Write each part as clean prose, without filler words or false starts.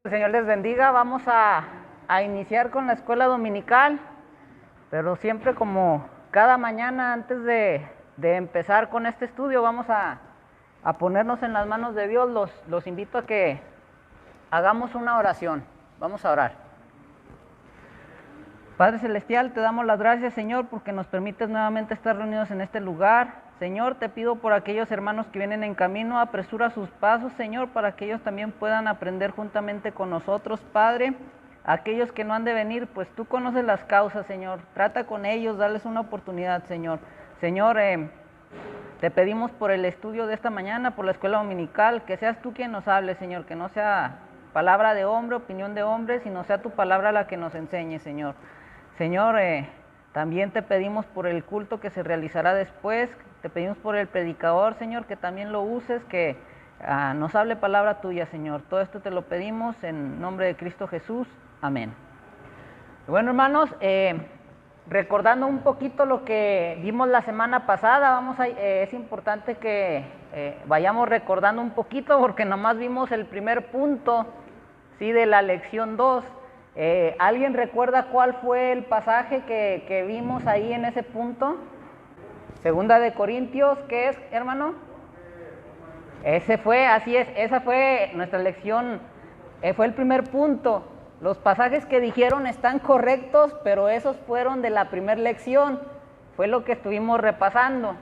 El Señor les bendiga. Vamos a iniciar con la escuela dominical, pero siempre como cada mañana antes de empezar con este estudio vamos a ponernos en las manos de Dios. Los invito a que hagamos una oración. Vamos a orar. Padre Celestial, te damos las gracias, Señor, porque nos permites nuevamente estar reunidos en este lugar. Señor, te pido por aquellos hermanos que vienen en camino, apresura sus pasos, Señor, para que ellos también puedan aprender juntamente con nosotros, Padre. Aquellos que no han de venir, pues tú conoces las causas, Señor. Trata con ellos, dales una oportunidad, Señor. Señor, te pedimos por el estudio de esta mañana, por la escuela dominical, que seas tú quien nos hable, Señor, que no sea palabra de hombre, opinión de hombre, sino sea tu palabra la que nos enseñe, Señor. Señor, también te pedimos por el culto que se realizará después, te pedimos por el predicador, Señor, que también lo uses, que nos hable palabra tuya, Señor. Todo esto te lo pedimos en nombre de Cristo Jesús. Amén. Bueno, hermanos, recordando un poquito lo que vimos la semana pasada, es importante que vayamos recordando un poquito, porque nomás vimos el primer punto, ¿sí?, de la lección 2. ¿Alguien recuerda cuál fue el pasaje que vimos ahí en ese punto? Segunda de Corintios, ¿qué es, hermano? Ese fue, así es, esa fue nuestra lección, fue el primer punto. Los pasajes que dijeron están correctos, pero esos fueron de la primera lección, fue lo que estuvimos repasando,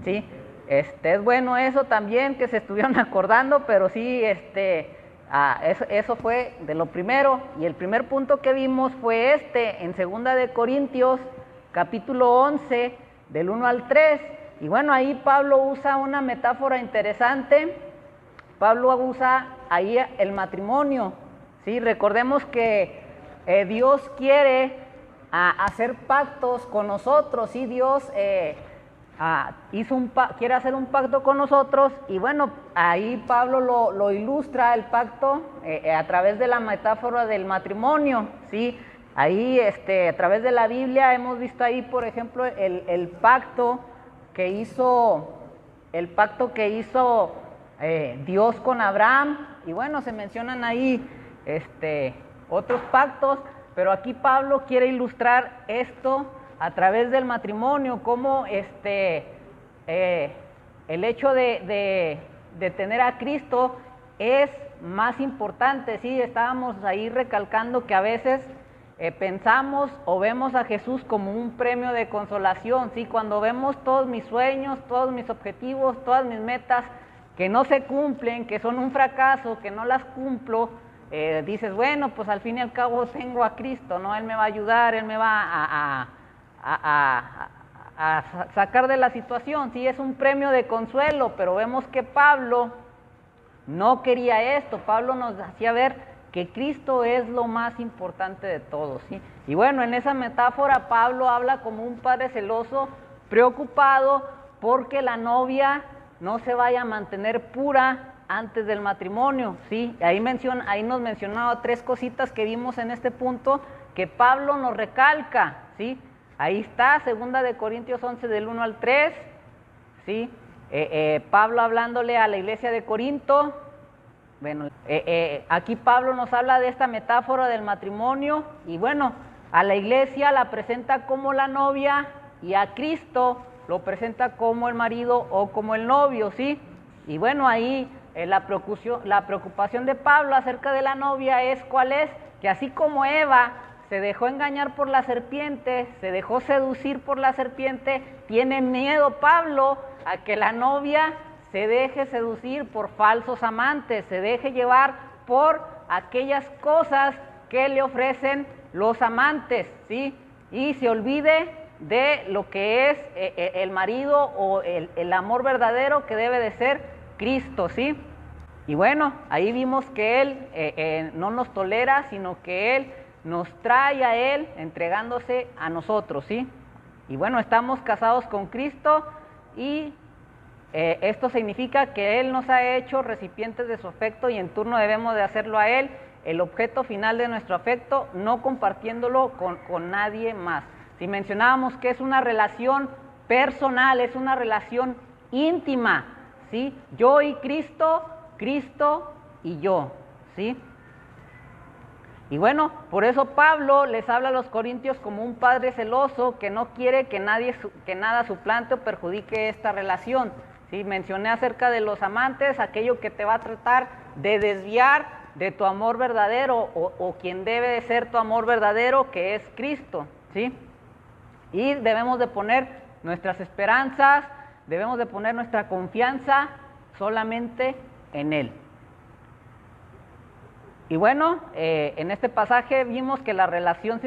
¿sí? Es bueno eso también, que se estuvieron acordando, pero sí, eso fue de lo primero. Y el primer punto que vimos fue en Segunda de Corintios, capítulo 11, del 1 al 3, y bueno, ahí Pablo usa una metáfora interesante. Pablo usa ahí el matrimonio, ¿sí? Recordemos que Dios quiere hacer pactos con nosotros, ¿sí? Dios quiere hacer un pacto con nosotros, y bueno, ahí Pablo lo ilustra el pacto a través de la metáfora del matrimonio, ¿sí? Ahí, a través de la Biblia hemos visto ahí, por ejemplo, el pacto que hizo Dios con Abraham, y bueno, se mencionan ahí otros pactos, pero aquí Pablo quiere ilustrar esto a través del matrimonio, como el hecho de tener a Cristo es más importante, ¿sí? Estábamos ahí recalcando que a veces pensamos o vemos a Jesús como un premio de consolación, ¿sí? Cuando vemos todos mis sueños, todos mis objetivos, todas mis metas que no se cumplen, que son un fracaso, que no las cumplo, dices, bueno, pues al fin y al cabo tengo a Cristo, ¿no? Él me va a ayudar, Él me va a sacar de la situación, sí, es un premio de consuelo. Pero vemos que Pablo no quería esto. Pablo nos hacía ver que Cristo es lo más importante de todo, ¿sí? Y bueno, en esa metáfora Pablo habla como un padre celoso, preocupado porque la novia no se vaya a mantener pura antes del matrimonio, ¿sí? Ahí nos mencionaba tres cositas que vimos en este punto que Pablo nos recalca, ¿sí? Ahí está, Segunda de Corintios 11 del 1 al 3, ¿sí? Pablo hablándole a la iglesia de Corinto. Bueno, aquí Pablo nos habla de esta metáfora del matrimonio, y bueno, a la iglesia la presenta como la novia, y a Cristo lo presenta como el marido o como el novio, ¿sí? Y bueno, ahí la preocupación de Pablo acerca de la novia ¿cuál es? Que así como Eva se dejó engañar por la serpiente, se dejó seducir por la serpiente, tiene miedo Pablo a que la novia se deje seducir por falsos amantes, se deje llevar por aquellas cosas que le ofrecen los amantes, ¿sí? Y se olvide de lo que es el marido o el amor verdadero que debe de ser Cristo, ¿sí? Y bueno, ahí vimos que Él no nos tolera, sino que Él nos trae a Él entregándose a nosotros, ¿sí? Y bueno, estamos casados con Cristo, y esto significa que Él nos ha hecho recipientes de su afecto, y en turno debemos de hacerlo a Él el objeto final de nuestro afecto, no compartiéndolo con nadie más. Si mencionábamos que es una relación personal, es una relación íntima, ¿sí? Yo y Cristo, Cristo y yo, ¿sí? Y bueno, por eso Pablo les habla a los corintios como un padre celoso que no quiere que nada suplante o perjudique esta relación. ¿Sí? Mencioné acerca de los amantes, aquello que te va a tratar de desviar de tu amor verdadero o quien debe de ser tu amor verdadero, que es Cristo. ¿Sí? Y debemos de poner nuestras esperanzas, debemos de poner nuestra confianza solamente en Él. Y bueno, en este pasaje vimos que la relación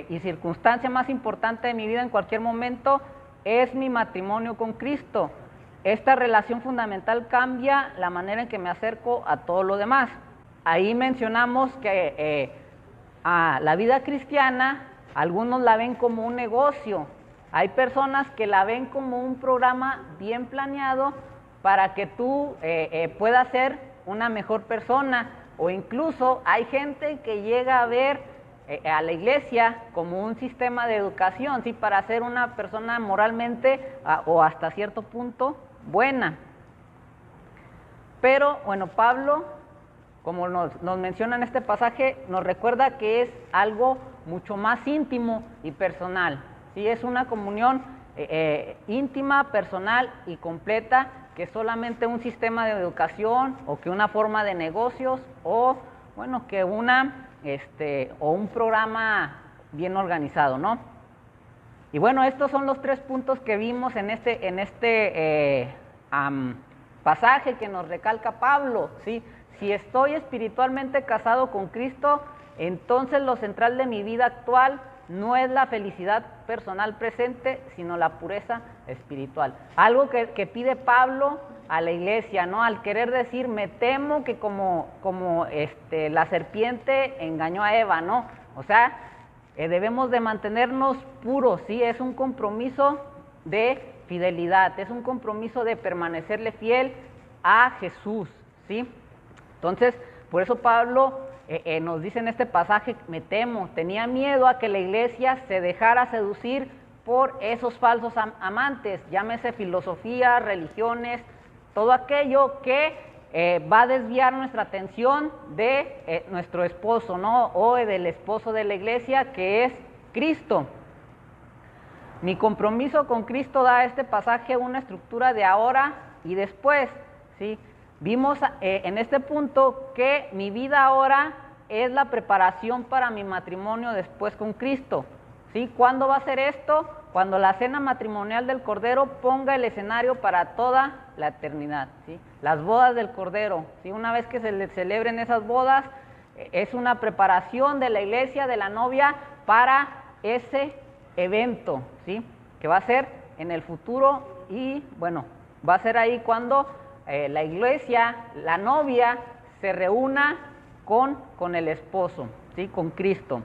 y circunstancia más importante de mi vida en cualquier momento es mi matrimonio con Cristo. Esta relación fundamental cambia la manera en que me acerco a todo lo demás. Ahí mencionamos que a la vida cristiana, algunos la ven como un negocio. Hay personas que la ven como un programa bien planeado para que tú puedas ser una mejor persona. O incluso hay gente que llega a ver a la iglesia como un sistema de educación, ¿sí? Para ser una persona moralmente o hasta cierto punto buena. Pero bueno, Pablo, como nos menciona en este pasaje, nos recuerda que es algo mucho más íntimo y personal. ¿Sí? Es una comunión íntima, personal y completa, que solamente un sistema de educación o que una forma de negocios o bueno, que o un programa bien organizado, ¿no? Y bueno, estos son los 3 puntos que vimos en este pasaje que nos recalca Pablo, ¿sí? Si estoy espiritualmente casado con Cristo, entonces lo central de mi vida actual no es la felicidad personal presente, sino la pureza espiritual. Algo que pide Pablo a la iglesia, ¿no? Al querer decir, me temo que como la serpiente engañó a Eva, ¿no? O sea, debemos de mantenernos puros, ¿sí? Es un compromiso de fidelidad, es un compromiso de permanecerle fiel a Jesús, ¿sí? Entonces, por eso Pablo nos dice en este pasaje, me temo, tenía miedo a que la iglesia se dejara seducir por esos falsos amantes, llámese filosofía, religiones, todo aquello que va a desviar nuestra atención de nuestro esposo, ¿no? O del esposo de la iglesia, que es Cristo. Mi compromiso con Cristo da a este pasaje una estructura de ahora y después, ¿sí? Vimos en este punto que mi vida ahora es la preparación para mi matrimonio después con Cristo. ¿Sí? ¿Cuándo va a ser esto? Cuando la cena matrimonial del Cordero ponga el escenario para toda la eternidad. ¿Sí? Las bodas del Cordero. ¿Sí? Una vez que se celebren esas bodas, es una preparación de la iglesia, de la novia, para ese evento, ¿sí? Que va a ser en el futuro y, bueno, va a ser ahí cuando la iglesia, la novia, se reúna con el esposo, ¿sí? Con Cristo.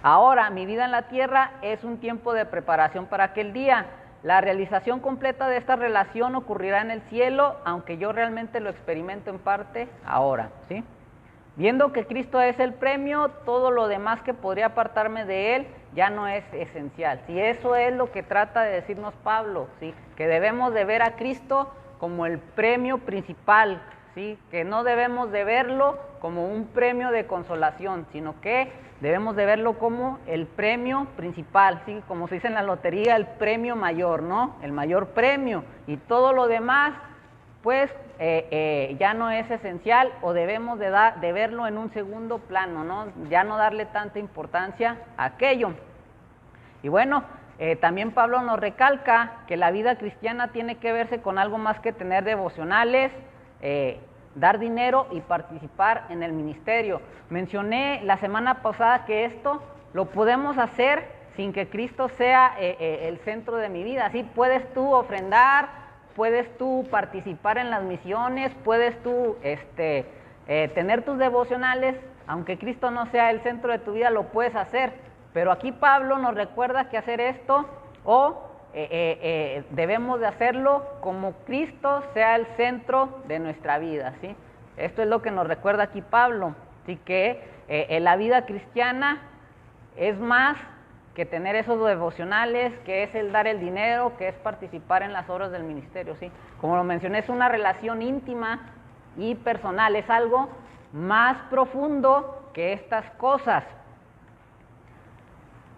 Ahora, mi vida en la tierra es un tiempo de preparación para aquel día. La realización completa de esta relación ocurrirá en el cielo, aunque yo realmente lo experimento en parte ahora, ¿sí? Viendo que Cristo es el premio, todo lo demás que podría apartarme de Él ya no es esencial. ¿Sí? Eso es lo que trata de decirnos Pablo, ¿sí? Que debemos de ver a Cristo como el premio principal, ¿sí? Que no debemos de verlo como un premio de consolación, sino que debemos de verlo como el premio principal, ¿sí? Como se dice en la lotería, el premio mayor, ¿no? El mayor premio. Y todo lo demás, pues, ya no es esencial o debemos de verlo en un segundo plano, ¿no? Ya no darle tanta importancia a aquello. Y bueno, también Pablo nos recalca que la vida cristiana tiene que verse con algo más que tener devocionales, dar dinero y participar en el ministerio. Mencioné la semana pasada que esto lo podemos hacer sin que Cristo sea el centro de mi vida. ¿Sí? Puedes tú ofrendar, puedes tú participar en las misiones, puedes tú tener tus devocionales, aunque Cristo no sea el centro de tu vida, lo puedes hacer. Pero aquí Pablo nos recuerda que hacer esto debemos de hacerlo como Cristo sea el centro de nuestra vida, ¿sí? Esto es lo que nos recuerda aquí Pablo, ¿sí? Que la vida cristiana es más que tener esos devocionales, que es el dar el dinero, que es participar en las obras del ministerio, ¿sí? Como lo mencioné, es una relación íntima y personal, es algo más profundo que estas cosas.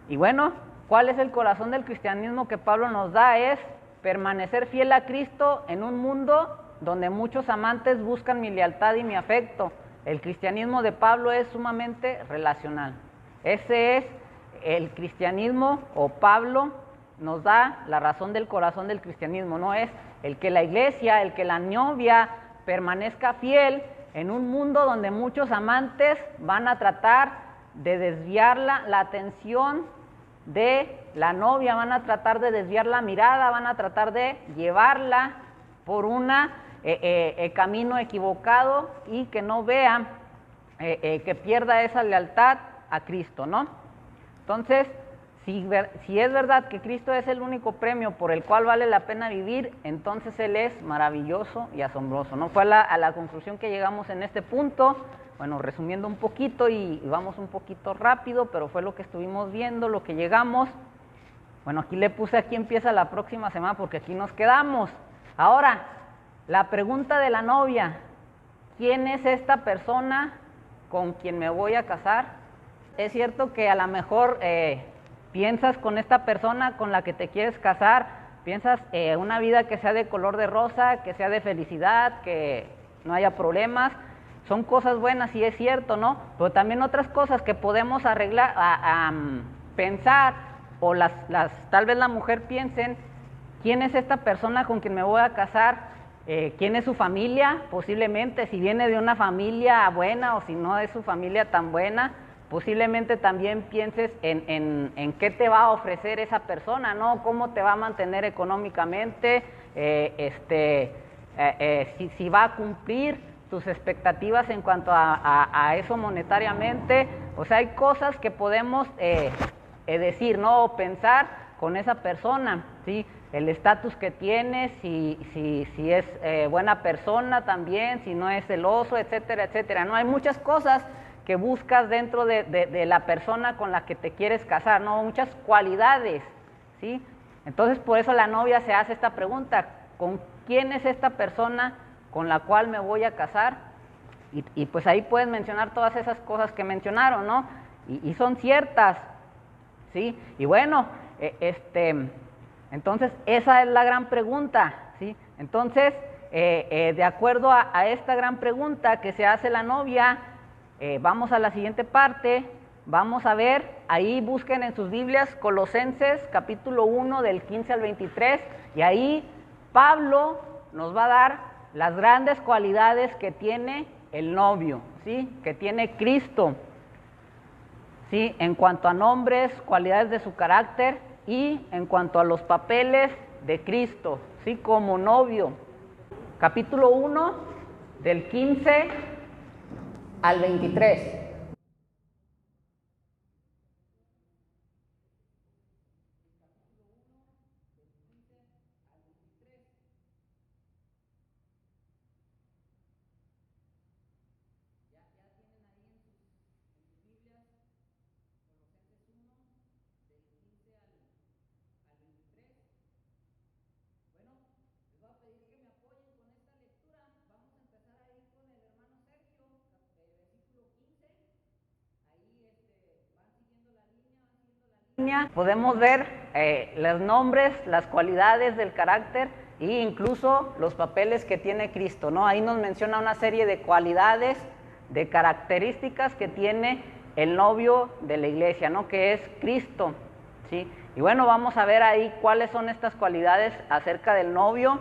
Y bueno, ¿cuál es el corazón del cristianismo que Pablo nos da? Es permanecer fiel a Cristo en un mundo donde muchos amantes buscan mi lealtad y mi afecto. El cristianismo de Pablo es sumamente relacional. Ese es el cristianismo, o Pablo nos da la razón del corazón del cristianismo, no es el que la iglesia, el que la novia permanezca fiel en un mundo donde muchos amantes van a tratar de desviar la atención de la novia, van a tratar de desviar la mirada, van a tratar de llevarla por un camino equivocado y que no vea, que pierda esa lealtad a Cristo, ¿no? Entonces, si es verdad que Cristo es el único premio por el cual vale la pena vivir, entonces Él es maravilloso y asombroso, ¿no? Fue a la conclusión que llegamos en este punto. Bueno, resumiendo un poquito y vamos un poquito rápido, pero fue lo que estuvimos viendo, lo que llegamos. Bueno, aquí empieza la próxima semana porque aquí nos quedamos. Ahora, la pregunta de la novia: ¿quién es esta persona con quien me voy a casar? Es cierto que a lo mejor piensas con esta persona con la que te quieres casar, piensas una vida que sea de color de rosa, que sea de felicidad, que no haya problemas. Son cosas buenas, sí es cierto, ¿no? Pero también otras cosas que podemos arreglar, pensar, o tal vez la mujer piensen: ¿quién es esta persona con quien me voy a casar? ¿Quién es su familia? Posiblemente, si viene de una familia buena o si no es su familia tan buena. Posiblemente también pienses en qué te va a ofrecer esa persona, ¿no? Cómo te va a mantener económicamente, si va a cumplir tus expectativas en cuanto a eso monetariamente. O sea, hay cosas que podemos decir, ¿no? O pensar con esa persona, ¿sí? El estatus que tiene, si es buena persona también, si no es celoso, etcétera, etcétera, ¿no? Hay muchas cosas que buscas dentro de la persona con la que te quieres casar, ¿no? Muchas cualidades, ¿sí? Entonces, por eso la novia se hace esta pregunta: ¿con quién es esta persona con la cual me voy a casar? Y pues ahí puedes mencionar todas esas cosas que mencionaron, ¿no? Y son ciertas, ¿sí? Y bueno, entonces esa es la gran pregunta, ¿sí? Entonces, de acuerdo a esta gran pregunta que se hace la novia, vamos a la siguiente parte. Vamos a ver, ahí busquen en sus Biblias Colosenses capítulo 1 del 15 al 23, y ahí Pablo nos va a dar las grandes cualidades que tiene el novio, ¿sí? Que tiene Cristo, ¿sí? En cuanto a nombres, cualidades de su carácter, y en cuanto a los papeles de Cristo, ¿sí? Como novio. Capítulo 1 del 15 al 23. Podemos ver los nombres, las cualidades del carácter e incluso los papeles que tiene Cristo, ¿no? Ahí nos menciona una serie de cualidades, de características que tiene el novio de la iglesia, ¿no? Que es Cristo, ¿sí? Y bueno, vamos a ver ahí cuáles son estas cualidades acerca del novio.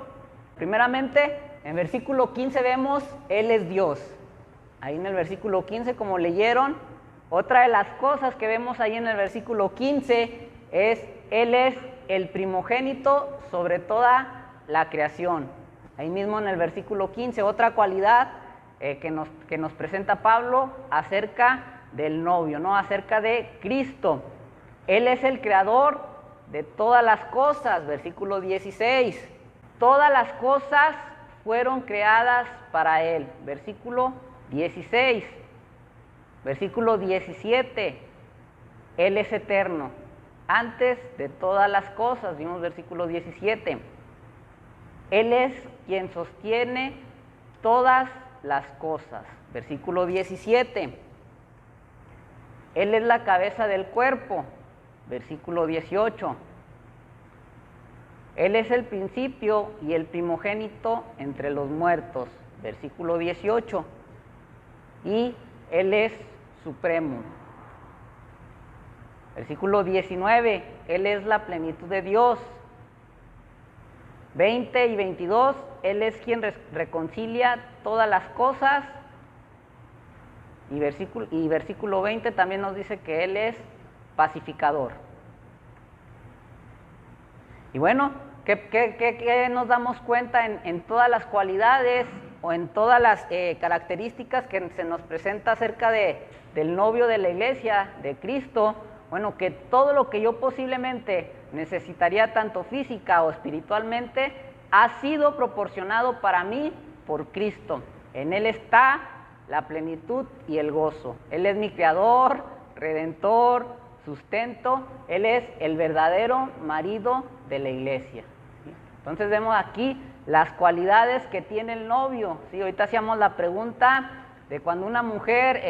Primeramente, en versículo 15 vemos: Él es Dios. Ahí en el versículo 15, como leyeron, otra de las cosas que vemos ahí en el versículo 15 es: Él es el primogénito sobre toda la creación. Ahí mismo en el versículo 15, otra cualidad que nos presenta Pablo acerca del novio, ¿no? Acerca de Cristo. Él es el creador de todas las cosas, versículo 16. Todas las cosas fueron creadas para Él, versículo 16. Versículo 17, Él es eterno, antes de todas las cosas, vimos versículo 17. Él es quien sostiene todas las cosas, versículo 17. Él es la cabeza del cuerpo, versículo 18. Él es el principio y el primogénito entre los muertos, versículo 18. Y Él es supremo. Versículo 19, Él es la plenitud de Dios. 20 y 22, Él es quien reconcilia todas las cosas. Y versículo 20 también nos dice que Él es pacificador. Y bueno, ¿qué nos damos cuenta en todas las cualidades o en todas las características que se nos presenta acerca del novio de la iglesia, de Cristo? Bueno, que todo lo que yo posiblemente necesitaría, tanto física o espiritualmente, ha sido proporcionado para mí por Cristo. En Él está la plenitud y el gozo. Él es mi creador, redentor, sustento. Él es el verdadero marido de la iglesia. ¿Sí? Entonces vemos aquí las cualidades que tiene el novio. ¿Sí? Ahorita hacíamos la pregunta de cuando una mujer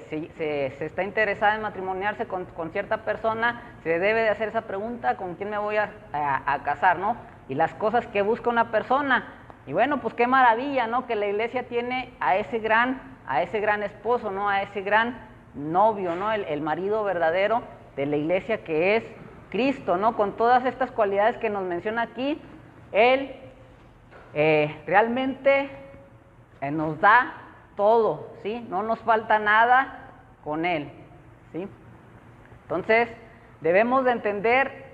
se está interesada en matrimoniarse con cierta persona, se debe de hacer esa pregunta: ¿con quién me voy a casar? ¿No? Y las cosas que busca una persona. Y bueno, pues qué maravilla, ¿no? Que la iglesia tiene a ese gran esposo, ¿no? A ese gran novio, ¿no? El marido verdadero de la iglesia, que es Cristo, ¿no? Con todas estas cualidades que nos menciona aquí, Él realmente nos da todo, ¿sí? No nos falta nada con Él, ¿sí? Entonces, debemos de entender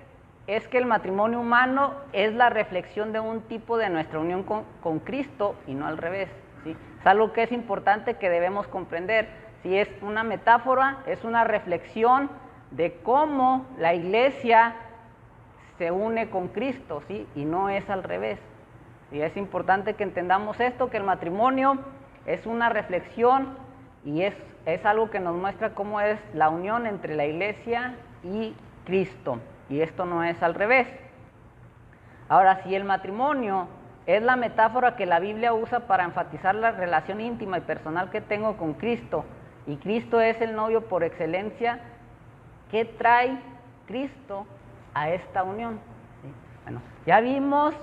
es que el matrimonio humano es la reflexión de un tipo de nuestra unión con Cristo y no al revés, ¿sí? Es algo que es importante, que debemos comprender. Si es una metáfora, es una reflexión de cómo la iglesia se une con Cristo, ¿sí? Y no es al revés. Y es importante que entendamos esto, que el matrimonio es una reflexión y es algo que nos muestra cómo es la unión entre la iglesia y Cristo. Y esto no es al revés. Ahora, si el matrimonio es la metáfora que la Biblia usa para enfatizar la relación íntima y personal que tengo con Cristo, y Cristo es el novio por excelencia, ¿qué trae Cristo a esta unión? ¿Sí? Bueno, ya vimos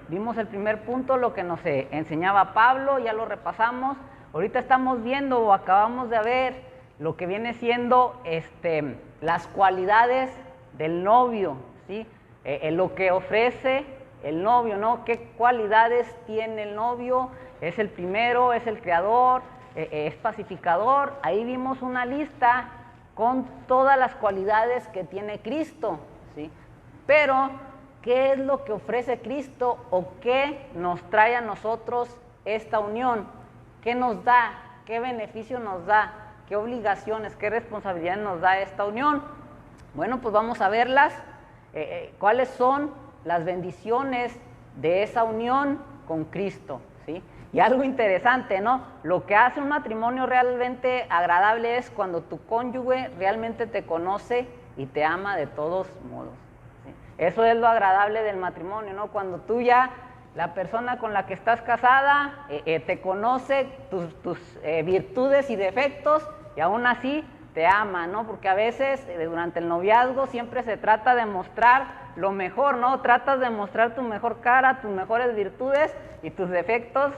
vimos el primer punto, lo que nos enseñaba Pablo, ya lo repasamos. Ahorita estamos viendo o acabamos de ver lo que viene siendo las cualidades del novio, ¿sí? Lo que ofrece el novio, ¿no? ¿Qué cualidades tiene el novio? Es el primero, es el creador, es pacificador. Ahí vimos una lista con todas las cualidades que tiene Cristo, ¿sí? Pero ¿qué es lo que ofrece Cristo o qué nos trae a nosotros esta unión? ¿Qué nos da? ¿Qué beneficio nos da? ¿Qué obligaciones, qué responsabilidades nos da esta unión? Bueno, pues vamos a verlas. ¿Cuáles son las bendiciones de esa unión con Cristo? ¿Sí? Y algo interesante, ¿no? Lo que hace un matrimonio realmente agradable es cuando tu cónyuge realmente te conoce y te ama de todos modos. Eso es lo agradable del matrimonio, ¿no? Cuando tú ya, la persona con la que estás casada, te conoce tus virtudes y defectos y aún así te ama, ¿no? Porque a veces durante el noviazgo siempre se trata de mostrar lo mejor, ¿no? Tratas de mostrar tu mejor cara, tus mejores virtudes, y tus defectos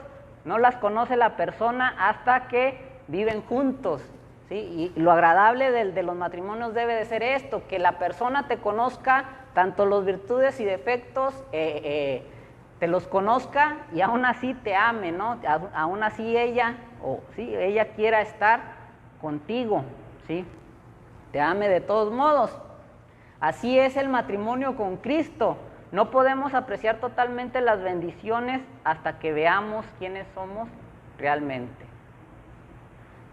no las conoce la persona hasta que viven juntos, ¿sí? Y lo agradable de los matrimonios debe de ser esto, que la persona te conozca tanto los virtudes y defectos, te los conozca y aún así te ame, ¿no? Aún así ella quiera estar contigo, ¿sí? Te ame de todos modos. Así es el matrimonio con Cristo. No podemos apreciar totalmente las bendiciones hasta que veamos quiénes somos realmente.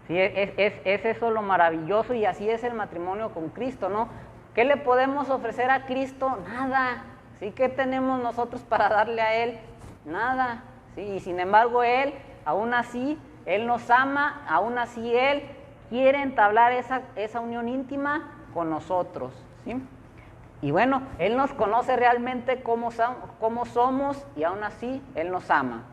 Sí, es eso lo maravilloso, y así es el matrimonio con Cristo, ¿no? ¿Qué le podemos ofrecer a Cristo? Nada. ¿Sí? ¿Qué tenemos nosotros para darle a Él? Nada. ¿Sí? Y sin embargo Él, aún así, Él nos ama, aún así Él quiere entablar esa unión íntima con nosotros, ¿sí? Y bueno, Él nos conoce realmente cómo somos y aún así Él nos ama.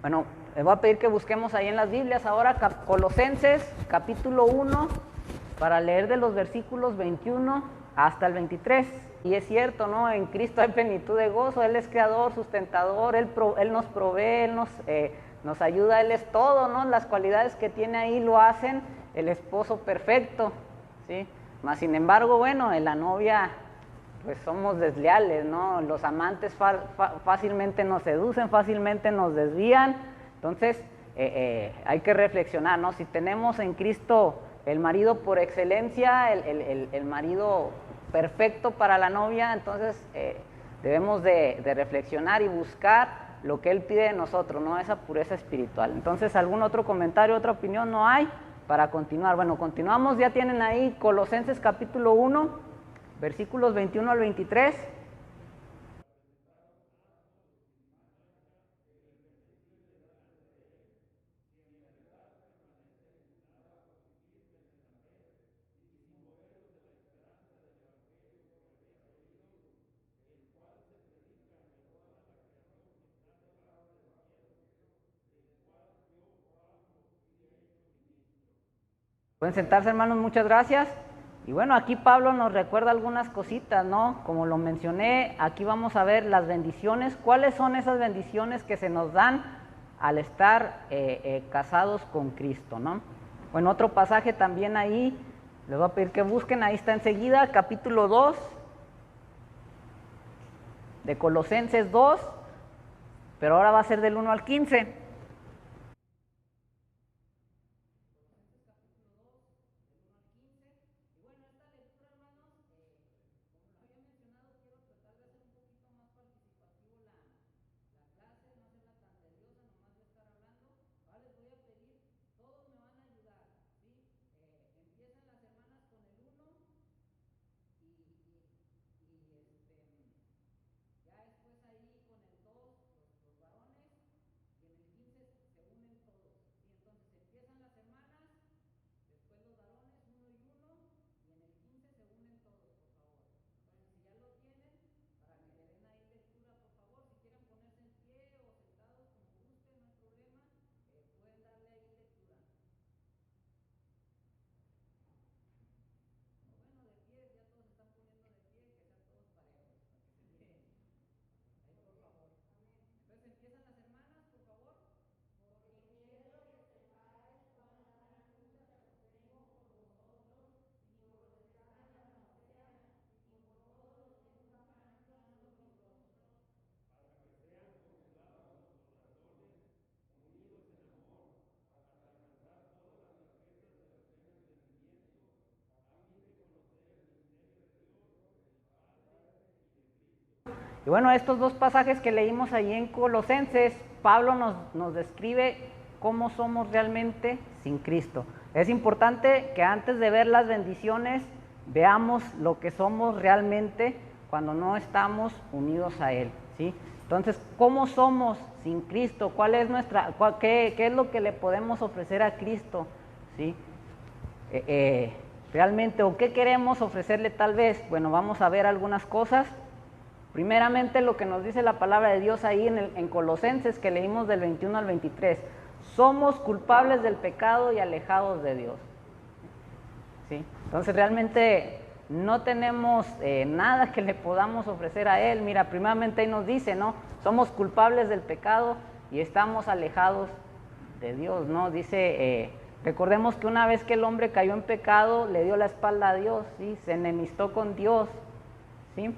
Bueno, les voy a pedir que busquemos ahí en las Biblias ahora Colosenses capítulo 1 para leer de los versículos 21 hasta el 23. Y es cierto, ¿no? En Cristo hay plenitud de gozo. Él es creador, sustentador, Él nos provee, Él nos ayuda, Él es todo, ¿no? Las cualidades que tiene ahí lo hacen el esposo perfecto, ¿sí? Mas sin embargo, bueno, en la novia pues somos desleales, ¿no? Los amantes fácilmente nos seducen, fácilmente nos desvían. Entonces hay que reflexionar, ¿no? Si tenemos en Cristo el marido por excelencia, el marido perfecto para la novia, entonces debemos de reflexionar y buscar lo que Él pide de nosotros, ¿no? Esa pureza espiritual. Entonces, ¿algún otro comentario, otra opinión? ¿No hay? Para continuar. Bueno, continuamos. Ya tienen ahí Colosenses capítulo 1, versículos 21 al 23. Pueden sentarse, hermanos, muchas gracias. Y bueno, aquí Pablo nos recuerda algunas cositas, ¿no? Como lo mencioné, aquí vamos a ver las bendiciones. ¿Cuáles son esas bendiciones que se nos dan al estar casados con Cristo, ¿no? Bueno, otro pasaje también ahí, les voy a pedir que busquen, ahí está enseguida, capítulo 2 de Colosenses 2, pero ahora va a ser del 1 al 15. Y bueno, estos dos pasajes que leímos allí en Colosenses, Pablo nos describe cómo somos realmente sin Cristo. Es importante que antes de ver las bendiciones, veamos lo que somos realmente cuando no estamos unidos a Él, ¿sí? Entonces, ¿cómo somos sin Cristo? ¿Cuál es qué es lo que le podemos ofrecer a Cristo, ¿sí? Realmente, o qué queremos ofrecerle tal vez. Bueno, vamos a ver algunas cosas. Primeramente, lo que nos dice la palabra de Dios ahí en Colosenses, que leímos del 21 al 23. Somos culpables del pecado y alejados de Dios, ¿sí? Entonces, realmente no tenemos nada que le podamos ofrecer a Él. Mira, primeramente ahí nos dice, ¿no? Somos culpables del pecado y estamos alejados de Dios, ¿no? Dice, recordemos que una vez que el hombre cayó en pecado, le dio la espalda a Dios, ¿sí? Se enemistó con Dios, ¿sí?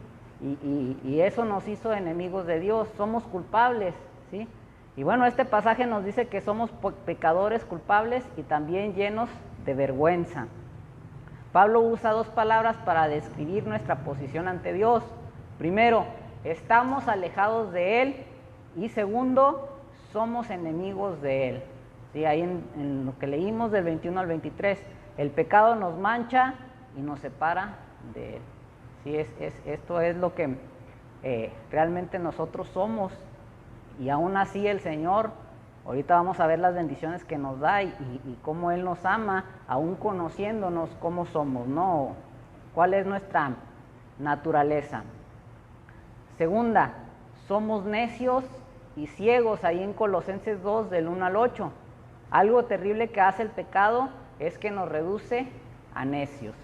Y eso nos hizo enemigos de Dios, somos culpables, ¿sí? Y bueno, este pasaje nos dice que somos pecadores culpables y también llenos de vergüenza. Pablo usa dos palabras para describir nuestra posición ante Dios. Primero, estamos alejados de Él, y segundo, somos enemigos de Él. ¿Sí? Ahí en lo que leímos del 21 al 23, el pecado nos mancha y nos separa de Él. Sí, esto es lo que realmente nosotros somos, y aún así el Señor, ahorita vamos a ver las bendiciones que nos da y cómo Él nos ama, aún conociéndonos cómo somos, ¿no? ¿Cuál es nuestra naturaleza? Segunda, somos necios y ciegos, ahí en Colosenses 2, del 1 al 8. Algo terrible que hace el pecado es que nos reduce a necios.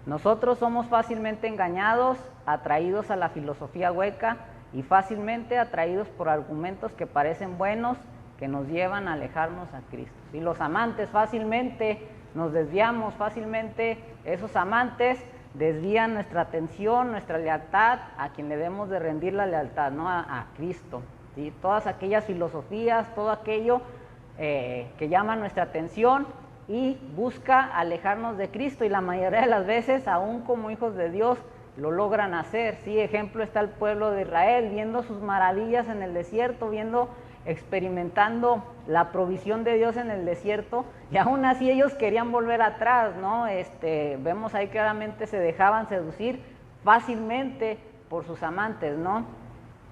Nosotros somos fácilmente engañados, atraídos a la filosofía hueca y fácilmente atraídos por argumentos que parecen buenos, que nos llevan a alejarnos a Cristo. Y los amantes fácilmente nos desviamos, fácilmente esos amantes desvían nuestra atención, nuestra lealtad a quien le debemos de rendir la lealtad, ¿no? A Cristo. ¿Sí? Todas aquellas filosofías, todo aquello que llama nuestra atención y busca alejarnos de Cristo, y la mayoría de las veces, aún como hijos de Dios, lo logran hacer. Sí, ejemplo está el pueblo de Israel, viendo sus maravillas en el desierto, experimentando la provisión de Dios en el desierto, y aún así ellos querían volver atrás, ¿no? Vemos ahí claramente se dejaban seducir fácilmente por sus amantes, ¿no?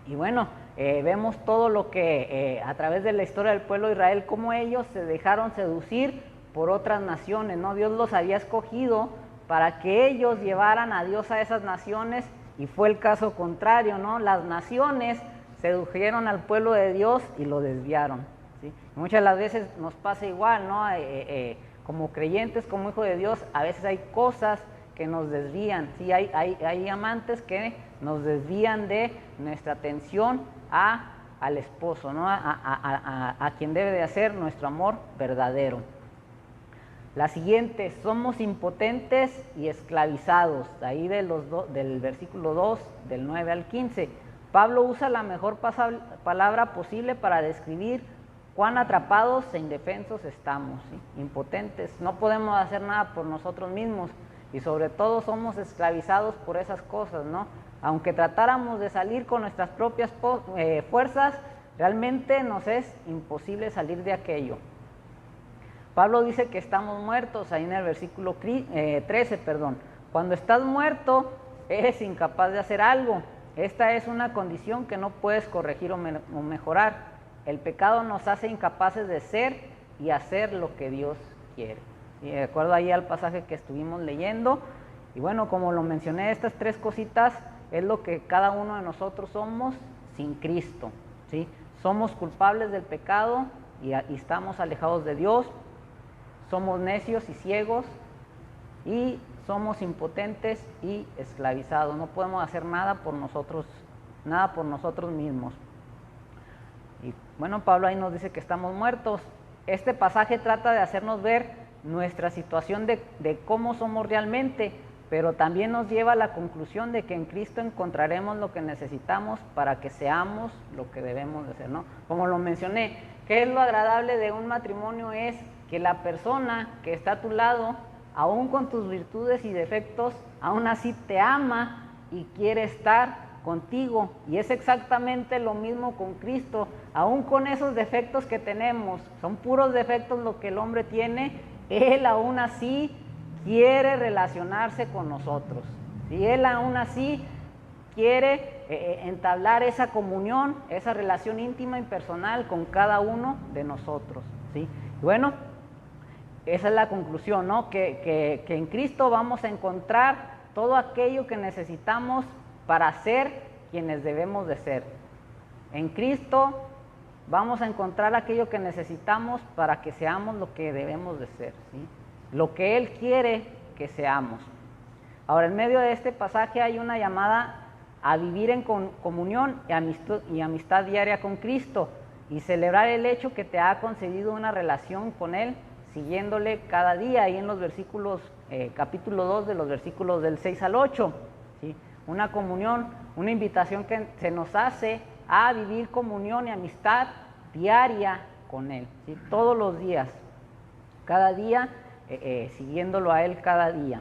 Y bueno, vemos todo lo que a través de la historia del pueblo de Israel, cómo ellos se dejaron seducir por otras naciones, ¿no? Dios los había escogido para que ellos llevaran a Dios a esas naciones, y fue el caso contrario, ¿no? Las naciones sedujeron al pueblo de Dios y lo desviaron, ¿sí? Muchas de las veces nos pasa igual, ¿no? Como creyentes, como hijos de Dios, a veces hay cosas que nos desvían, ¿sí? Hay amantes que nos desvían de nuestra atención al esposo, ¿no? A quien debe de ser nuestro amor verdadero. La siguiente, somos impotentes y esclavizados, ahí del versículo 2, del 9 al 15. Pablo usa la mejor palabra posible para describir cuán atrapados e indefensos estamos, ¿sí? Impotentes, no podemos hacer nada por nosotros mismos, y sobre todo somos esclavizados por esas cosas, ¿no? Aunque tratáramos de salir con nuestras propias fuerzas, realmente nos es imposible salir de aquello. Pablo dice que estamos muertos, ahí en el versículo 13, Cuando estás muerto, eres incapaz de hacer algo. Esta es una condición que no puedes corregir o mejorar. El pecado nos hace incapaces de ser y hacer lo que Dios quiere. Y de acuerdo ahí al pasaje que estuvimos leyendo, y bueno, como lo mencioné, estas tres cositas es lo que cada uno de nosotros somos sin Cristo, ¿sí? Somos culpables del pecado y estamos alejados de Dios. Somos necios y ciegos, y somos impotentes y esclavizados. No podemos hacer nada por nosotros mismos. Y bueno, Pablo ahí nos dice que estamos muertos. Este pasaje trata de hacernos ver nuestra situación de cómo somos realmente, pero también nos lleva a la conclusión de que en Cristo encontraremos lo que necesitamos para que seamos lo que debemos de ser, ¿no? Como lo mencioné, ¿qué es lo agradable de un matrimonio? Es que la persona que está a tu lado, aún con tus virtudes y defectos, aún así te ama y quiere estar contigo. Y es exactamente lo mismo con Cristo. Aún con esos defectos que tenemos, son puros defectos lo que el hombre tiene, Él aún así quiere relacionarse con nosotros. Y Él aún así quiere entablar esa comunión, esa relación íntima y personal con cada uno de nosotros, ¿sí? Bueno, esa es la conclusión, ¿no? Que en Cristo vamos a encontrar todo aquello que necesitamos para ser quienes debemos de ser. En Cristo vamos a encontrar aquello que necesitamos para que seamos lo que debemos de ser, ¿sí? Lo que Él quiere que seamos. Ahora, en medio de este pasaje hay una llamada a vivir en comunión y amistad diaria con Cristo, y celebrar el hecho que te ha concedido una relación con Él, siguiéndole cada día, ahí en los versículos, capítulo 2, de los versículos del 6 al 8, ¿sí? Una comunión, una invitación que se nos hace a vivir comunión y amistad diaria con Él, ¿sí? Todos los días, cada día, siguiéndolo a Él cada día.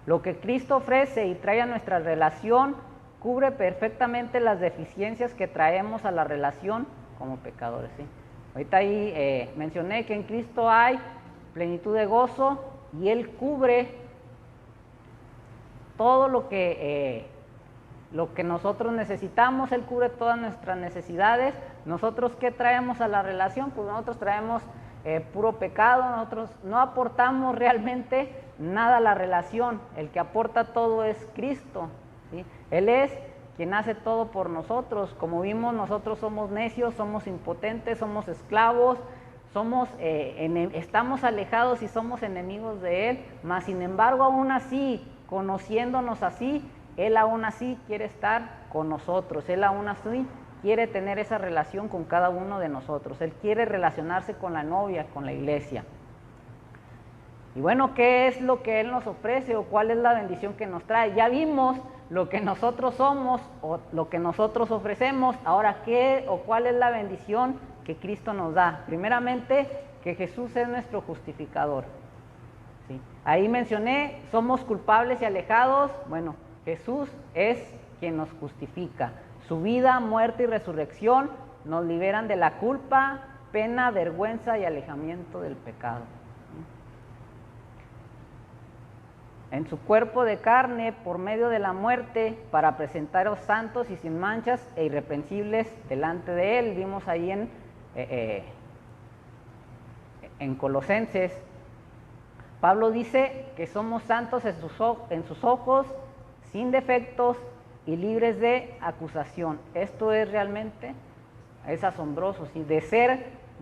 Lo que Cristo ofrece y trae a nuestra relación cubre perfectamente las deficiencias que traemos a la relación como pecadores, ¿sí? Ahorita ahí mencioné que en Cristo hay plenitud de gozo, y Él cubre todo lo que nosotros necesitamos. Él cubre todas nuestras necesidades. ¿Nosotros qué traemos a la relación? Pues nosotros traemos puro pecado. Nosotros no aportamos realmente nada a la relación. El que aporta todo es Cristo, ¿sí? Él es quien hace todo por nosotros. Como vimos, nosotros somos necios, somos impotentes, somos esclavos, estamos alejados y somos enemigos de Él, mas sin embargo, aún así, conociéndonos así, Él aún así quiere estar con nosotros, Él aún así quiere tener esa relación con cada uno de nosotros, Él quiere relacionarse con la novia, con la iglesia. Y bueno, ¿qué es lo que Él nos ofrece o cuál es la bendición que nos trae? Ya vimos lo que nosotros somos o lo que nosotros ofrecemos. Ahora, ¿qué o cuál es la bendición que Cristo nos da? Primeramente, que Jesús es nuestro justificador. ¿Sí? Ahí mencioné, somos culpables y alejados. Bueno, Jesús es quien nos justifica. Su vida, muerte y resurrección nos liberan de la culpa, pena, vergüenza y alejamiento del pecado. En su cuerpo de carne, por medio de la muerte, para presentaros santos y sin manchas e irreprensibles delante de Él. Vimos ahí en Colosenses, Pablo dice que somos santos en sus ojos, sin defectos y libres de acusación. Esto es realmente, es asombroso, ¿sí? De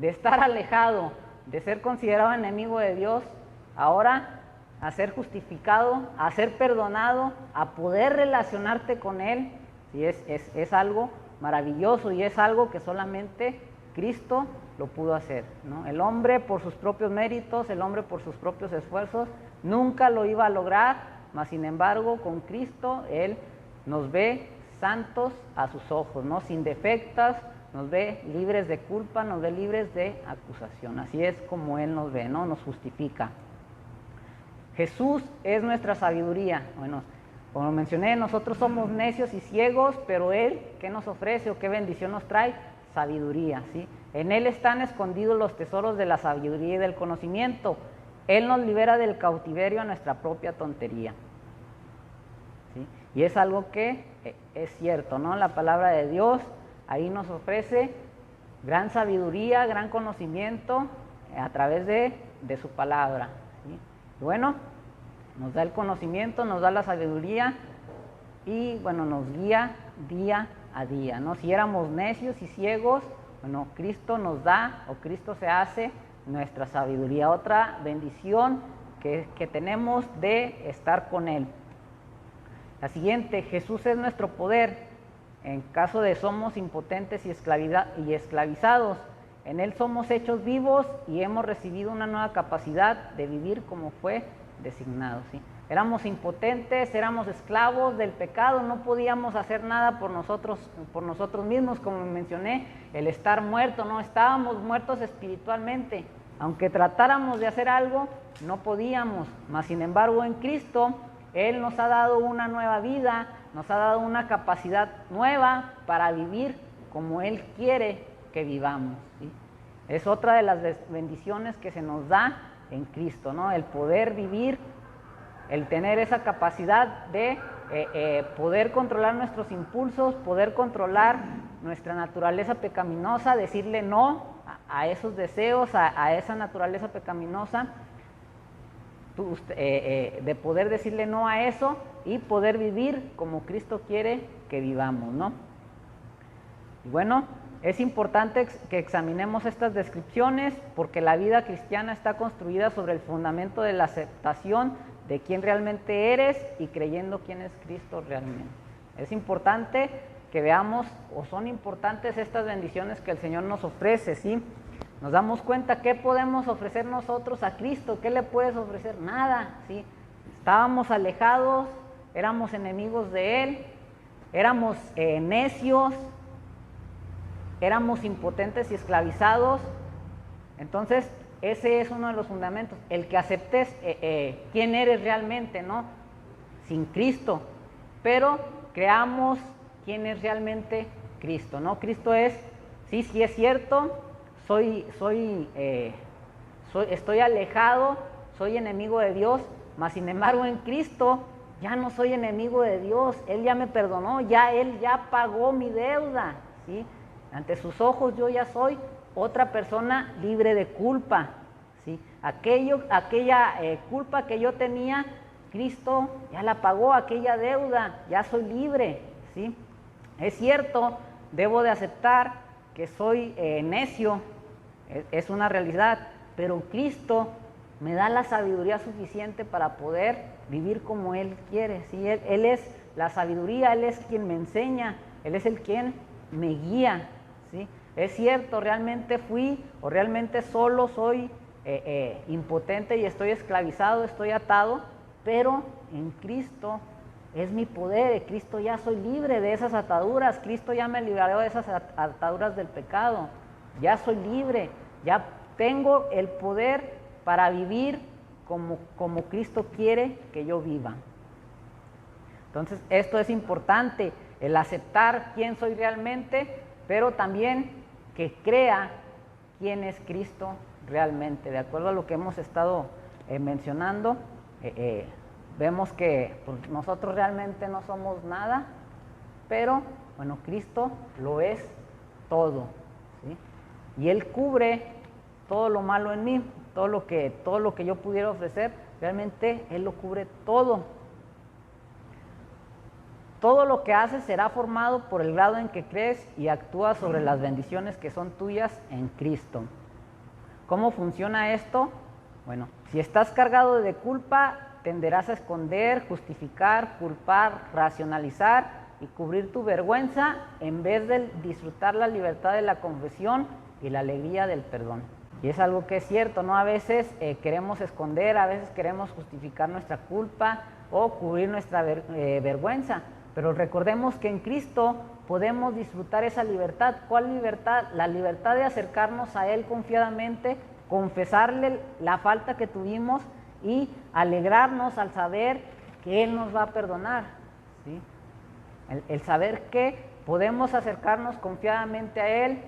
estar alejado, de ser considerado enemigo de Dios, ahora a ser justificado, a ser perdonado, a poder relacionarte con Él, ¿sí? Es algo maravilloso y es algo que solamente Cristo lo pudo hacer, ¿no? El hombre por sus propios méritos, el hombre por sus propios esfuerzos, nunca lo iba a lograr, mas sin embargo con Cristo Él nos ve santos a sus ojos, ¿no? Sin defectos, nos ve libres de culpa, nos ve libres de acusación. Así es como Él nos ve, ¿no? Nos justifica. Jesús es nuestra sabiduría. Bueno, como mencioné, nosotros somos necios y ciegos, pero Él, ¿qué nos ofrece o qué bendición nos trae? Sabiduría, ¿sí? En Él están escondidos los tesoros de la sabiduría y del conocimiento. Él nos libera del cautiverio a nuestra propia tontería, ¿sí? Y es algo que es cierto, ¿no? La palabra de Dios ahí nos ofrece gran sabiduría, gran conocimiento a través de su palabra, ¿sí? Bueno, nos da el conocimiento, nos da la sabiduría y bueno, nos guía día a día, ¿no? Si éramos necios y ciegos, bueno, Cristo nos da o Cristo se hace nuestra sabiduría. Otra bendición que tenemos de estar con Él. La siguiente, Jesús es nuestro poder en caso de somos impotentes y esclavizados. En Él somos hechos vivos y hemos recibido una nueva capacidad de vivir como fue designado, ¿sí? Éramos impotentes, éramos esclavos del pecado, no podíamos hacer nada por nosotros mismos, como mencioné, el estar muerto, no estábamos muertos espiritualmente. Aunque tratáramos de hacer algo, no podíamos, mas sin embargo en Cristo, Él nos ha dado una nueva vida, nos ha dado una capacidad nueva para vivir como Él quiere que vivamos, ¿sí? Es otra de las bendiciones que se nos da en Cristo, ¿no? El poder vivir, el tener esa capacidad de poder controlar nuestros impulsos, poder controlar nuestra naturaleza pecaminosa, decirle no a esos deseos, a esa naturaleza pecaminosa, de poder decirle no a eso y poder vivir como Cristo quiere que vivamos, ¿no? Y bueno, es importante que examinemos estas descripciones porque la vida cristiana está construida sobre el fundamento de la aceptación de quién realmente eres y creyendo quién es Cristo realmente. Es importante que veamos, o son importantes estas bendiciones que el Señor nos ofrece, ¿sí? Nos damos cuenta qué podemos ofrecer nosotros a Cristo, qué le puedes ofrecer, nada, ¿sí? Estábamos alejados, éramos enemigos de Él, éramos necios, éramos impotentes y esclavizados. Entonces, ese es uno de los fundamentos, el que aceptes quién eres realmente, ¿no? Sin Cristo, pero creamos quién es realmente Cristo, ¿no? Cristo es, sí es cierto, estoy alejado, soy enemigo de Dios, mas sin embargo en Cristo ya no soy enemigo de Dios, Él ya me perdonó, Él ya pagó mi deuda, ¿sí? Ante sus ojos yo ya soy otra persona libre de culpa, ¿sí? Aquella culpa que yo tenía, Cristo ya la pagó, aquella deuda, ya soy libre, ¿sí? Es cierto, debo de aceptar que soy necio, es una realidad, pero Cristo me da la sabiduría suficiente para poder vivir como Él quiere, ¿sí? Él es la sabiduría, Él es quien me enseña, Él es el quien me guía, ¿sí? Es cierto, realmente fui o realmente solo soy impotente y estoy esclavizado, estoy atado, pero en Cristo es mi poder, Cristo ya soy libre de esas ataduras, Cristo ya me liberó de esas ataduras del pecado, ya soy libre, ya tengo el poder para vivir como Cristo quiere que yo viva. Entonces, esto es importante, el aceptar quién soy realmente, pero también que crea quién es Cristo realmente. De acuerdo a lo que hemos estado mencionando, vemos que pues, nosotros realmente no somos nada, pero bueno, Cristo lo es todo, ¿sí? Y Él cubre todo lo malo en mí, todo lo que yo pudiera ofrecer, realmente Él lo cubre todo. Todo lo que haces será formado por el grado en que crees y actúas sobre las bendiciones que son tuyas en Cristo. ¿Cómo funciona esto? Bueno, si estás cargado de culpa, tenderás a esconder, justificar, culpar, racionalizar y cubrir tu vergüenza en vez de disfrutar la libertad de la confesión y la alegría del perdón. Y es algo que es cierto, ¿no? A veces queremos esconder, a veces queremos justificar nuestra culpa o cubrir nuestra vergüenza. Pero recordemos que en Cristo podemos disfrutar esa libertad. ¿Cuál libertad? La libertad de acercarnos a Él confiadamente, confesarle la falta que tuvimos y alegrarnos al saber que Él nos va a perdonar, ¿sí? El saber que podemos acercarnos confiadamente a Él,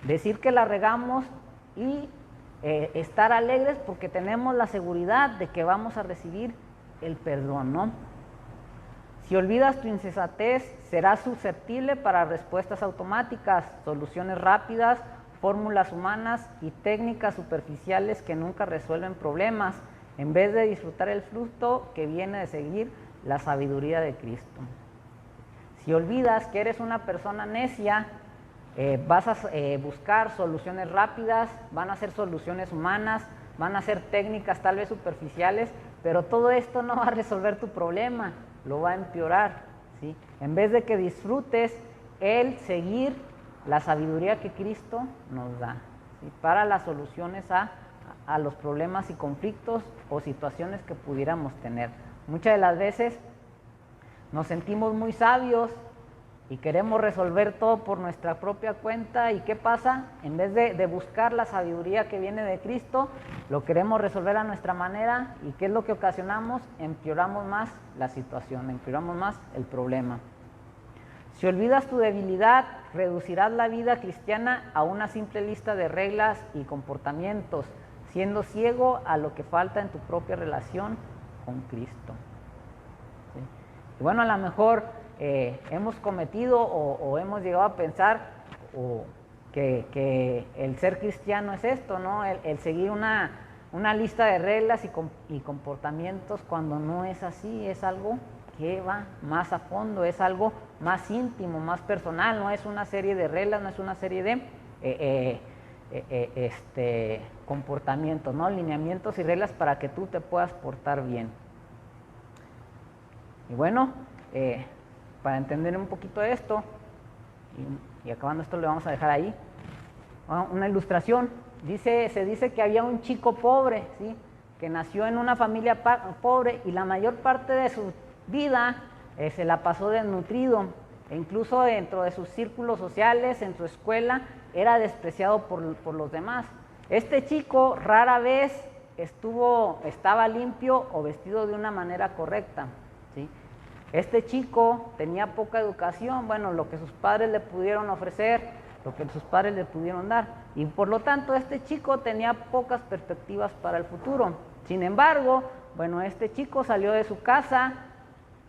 decir que la regamos y estar alegres porque tenemos la seguridad de que vamos a recibir el perdón, ¿no? Si olvidas tu insensatez, serás susceptible para respuestas automáticas, soluciones rápidas, fórmulas humanas y técnicas superficiales que nunca resuelven problemas, en vez de disfrutar el fruto que viene de seguir la sabiduría de Cristo. Si olvidas que eres una persona necia, vas a buscar soluciones rápidas, van a ser soluciones humanas, van a ser técnicas tal vez superficiales, pero todo esto no va a resolver tu problema, lo va a empeorar, ¿sí? En vez de que disfrutes el seguir la sabiduría que Cristo nos da, ¿sí? Para las soluciones a los problemas y conflictos o situaciones que pudiéramos tener. Muchas de las veces nos sentimos muy sabios y queremos resolver todo por nuestra propia cuenta. ¿Y qué pasa? En vez de buscar la sabiduría que viene de Cristo, lo queremos resolver a nuestra manera. ¿Y qué es lo que ocasionamos? Empeoramos más la situación, empeoramos más el problema. Si olvidas tu debilidad, reducirás la vida cristiana a una simple lista de reglas y comportamientos, siendo ciego a lo que falta en tu propia relación con Cristo. ¿Sí? Y bueno, a lo mejor hemos cometido o hemos llegado a pensar que el ser cristiano es esto, ¿no? El seguir una lista de reglas y comportamientos, cuando no es así, es algo que va más a fondo, es algo más íntimo, más personal, no es una serie de reglas, no es una serie de comportamientos, ¿no? Lineamientos y reglas para que tú te puedas portar bien. Y bueno, para entender un poquito esto, y acabando esto, le vamos a dejar ahí una ilustración. Se dice que había un chico pobre, ¿sí? Que nació en una familia pobre y la mayor parte de su vida se la pasó desnutrido, e incluso dentro de sus círculos sociales, en su escuela, era despreciado por los demás. Este chico rara vez estaba limpio o vestido de una manera correcta, ¿sí? Este chico tenía poca educación, bueno, lo que sus padres le pudieron ofrecer, lo que sus padres le pudieron dar, y por lo tanto este chico tenía pocas perspectivas para el futuro. Sin embargo, bueno, este chico salió de su casa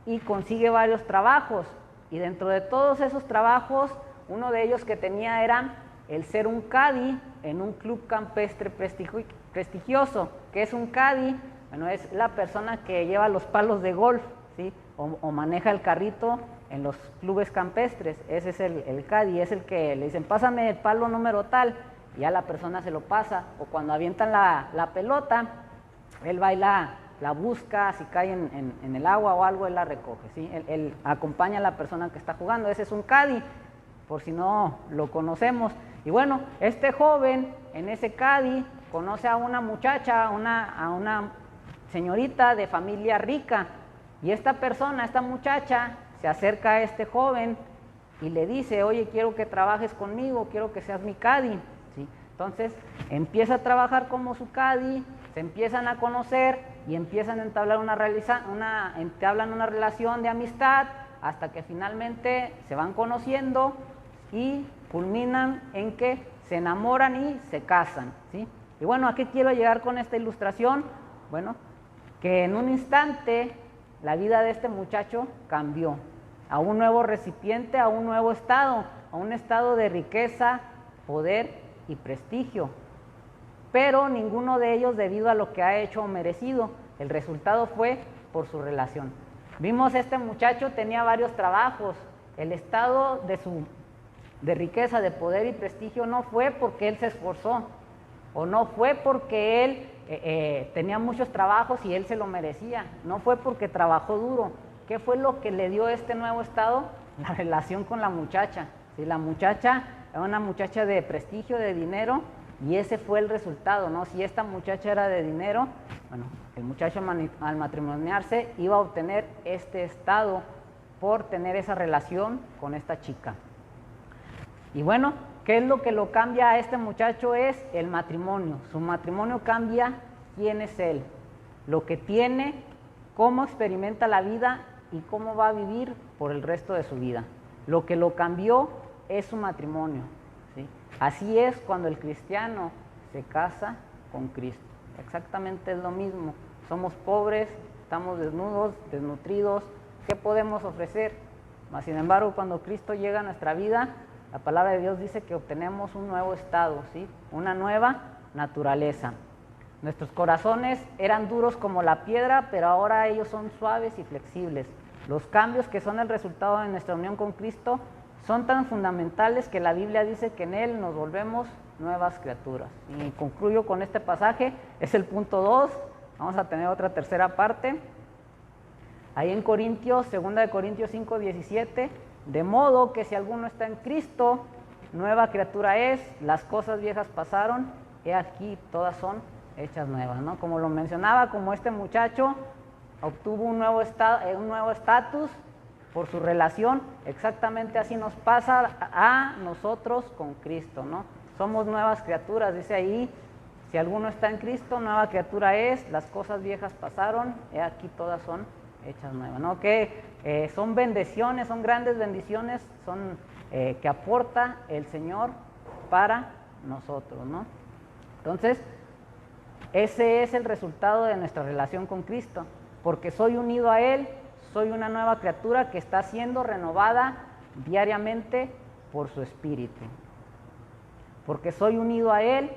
y consigue varios trabajos, y dentro de todos esos trabajos, uno de ellos que tenía era el ser un caddy en un club campestre prestigioso. ¿Qué es un caddy? Bueno, es la persona que lleva los palos de golf, ¿sí? O maneja el carrito en los clubes campestres. Ese es el caddy, es el que le dicen, pásame el palo número tal, y ya la persona se lo pasa. O cuando avientan la pelota, él va y la busca, si cae en el agua o algo, él la recoge, ¿sí? Él acompaña a la persona que está jugando. Ese es un caddy, por si no lo conocemos. Y bueno, este joven en ese caddy conoce a una muchacha, a una señorita de familia rica, y esta muchacha se acerca a este joven y le dice, oye, quiero que trabajes conmigo, quiero que seas mi caddy, ¿sí? Entonces empieza a trabajar como su caddy, se empiezan a conocer y empiezan a entablar una relación de amistad, hasta que finalmente se van conociendo y culminan en que se enamoran y se casan, ¿sí? Y bueno, ¿a qué quiero llegar con esta ilustración? Bueno, que en un instante la vida de este muchacho cambió a un nuevo recipiente, a un nuevo estado, a un estado de riqueza, poder y prestigio. Pero ninguno de ellos debido a lo que ha hecho o merecido. El resultado fue por su relación. Vimos, este muchacho tenía varios trabajos. El estado de riqueza, de poder y prestigio no fue porque él se esforzó, o no fue porque él tenía muchos trabajos y él se lo merecía, no fue porque trabajó duro. ¿Qué fue lo que le dio este nuevo estado? La relación con la muchacha. ¿Sí? La muchacha era una muchacha de prestigio, de dinero, y ese fue el resultado, ¿no? Si esta muchacha era de dinero, bueno, el muchacho al matrimoniarse iba a obtener este estado por tener esa relación con esta chica. Y bueno, ¿qué es lo que lo cambia a este muchacho? Es el matrimonio. Su matrimonio cambia quién es él, lo que tiene, cómo experimenta la vida y cómo va a vivir por el resto de su vida. Lo que lo cambió es su matrimonio, ¿sí? Así es cuando el cristiano se casa con Cristo. Exactamente es lo mismo. Somos pobres, estamos desnudos, desnutridos. ¿Qué podemos ofrecer? Mas, sin embargo, cuando Cristo llega a nuestra vida, la palabra de Dios dice que obtenemos un nuevo estado, ¿sí? Una nueva naturaleza. Nuestros corazones eran duros como la piedra, pero ahora ellos son suaves y flexibles. Los cambios que son el resultado de nuestra unión con Cristo son tan fundamentales que la Biblia dice que en Él nos volvemos nuevas criaturas. Y concluyo con este pasaje, es el punto 2, vamos a tener otra tercera parte. Ahí en Corintios, 2 de Corintios 5:17, de modo que si alguno está en Cristo, nueva criatura es, las cosas viejas pasaron, he aquí todas son hechas nuevas, ¿no? Como lo mencionaba, como este muchacho obtuvo un nuevo estatus por su relación, exactamente así nos pasa a nosotros con Cristo, ¿no? Somos nuevas criaturas, dice ahí, si alguno está en Cristo, nueva criatura es, las cosas viejas pasaron, he aquí todas son hechas nuevas, ¿no? Que son bendiciones, son grandes bendiciones, son que aporta el Señor para nosotros, ¿no? Entonces, ese es el resultado de nuestra relación con Cristo, porque soy unido a Él, soy una nueva criatura que está siendo renovada diariamente por su Espíritu. Porque soy unido a Él,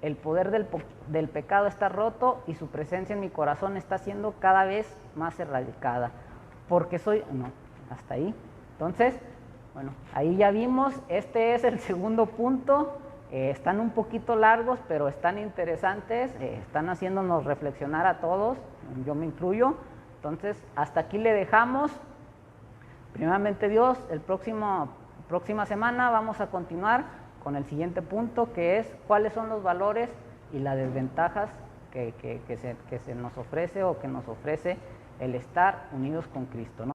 el poder del pecado está roto y su presencia en mi corazón está siendo cada vez más erradicada. Porque soy... No, hasta ahí. Entonces, bueno, ahí ya vimos, este es el segundo punto. Están un poquito largos, pero están interesantes, están haciéndonos reflexionar a todos, yo me incluyo. Entonces, hasta aquí le dejamos. Primeramente Dios, próxima semana vamos a continuar con el siguiente punto, que es cuáles son los valores y las desventajas que se nos ofrece o que nos ofrece el estar unidos con Cristo, ¿no?